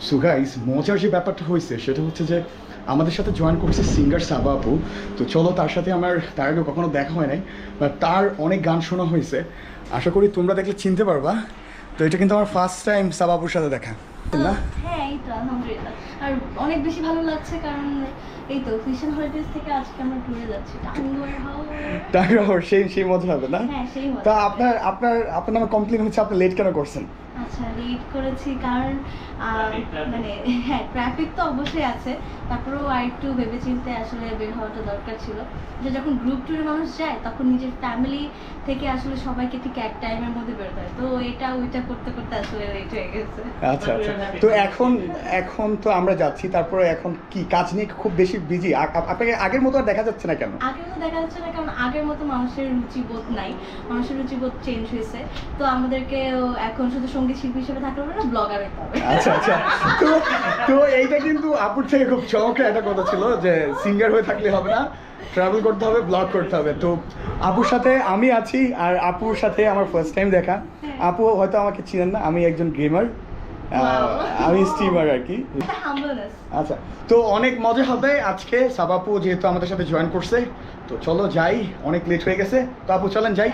So guys, মজার যে ব্যাপারটা হয়েছে সেটা হচ্ছে যে আমাদের সাথে জয়েন করছে সিঙ্গার সাবা আপু। তো চলো, তার সাথে আমার তার আগে কখনো দেখা হয় নাই, বাট তার অনেক গান শোনা হয়েছে। আশা করি তোমরা দেখলে চিনতে পারবা। তো এটা কিন্তু আমার ফার্স্ট টাইম সাবা আপুর সাথে দেখা না। হ্যাঁ, এই তো আলহামদুলিল্লাহ। আর অনেক বেশি ভালো লাগছে, কারণ এই তো ফিশন হলিডেজ থেকে আজকে আমরা ট্যুরে যাচ্ছি তারপর সেই মজা হবে না? হ্যাঁ, সেই মজা। তা আপনার নামে কমপ্লেন হচ্ছে, আপনি লেট কেন করছেন? আচ্ছা, লেট করেছি কারণ মানে হ্যাঁ, ট্রাফিক তো অবশ্যই আছে, তারপরেও আর একটু ভেবেচিন্তে আসলে বের হওয়াটা দরকার ছিল। যে যখন গ্রুপ ট্যুরে মানুষ যায় তখন নিজের ফ্যামিলি থেকে আসলে সবাইকে ঠিক এক টাইমের মধ্যে বেরোতে হয়, তো এটা ওইটা করতে করতে আসলে লেট হয়ে গেছে। আচ্ছা আচ্ছা। তো এখন তো আমরা যাচ্ছি, তারপরে এখন কি কাজ নিয়ে খুব বেশি বিজি? আপনাকে আগের মতো আর দেখা যাচ্ছে না কেন? আগের মতো দেখা যাচ্ছে না কারণ আগের মতো মানুষের রুচিবোধ নাই, মানুষের রুচিবোধ চেঞ্জ হয়েছে। তো আমাদেরকে এখন শুধু সঙ্গীত শিল্পী হিসেবে থাকতে হবে না, ব্লগার হতে হবে। আচ্ছা আচ্ছা। তো তো এইটা কিন্তু আপুর থেকে খুব চমৎকার একটা কথা ছিল যে সিঙ্গার হয়ে থাকলে হবে না, ট্রাভেল করতে হবে, ব্লগ করতে হবে। তো আপুর সাথে আমি আছি, আর আপুর সাথে আমার ফার্স্ট টাইম দেখা। আপু হয়তো আমাকে চিনেন না, আমি একজন গেমার, আমি স্ট্রিমার আর কি। হাম্বলনেস। আচ্ছা, তো অনেক মজা হবে আজকে। সাবাপু যেহেতু আমাদের সাথে জয়েন করছে, তো চলো যাই, অনেক লেট হয়ে গেছে। তো আপু চলেন যাই।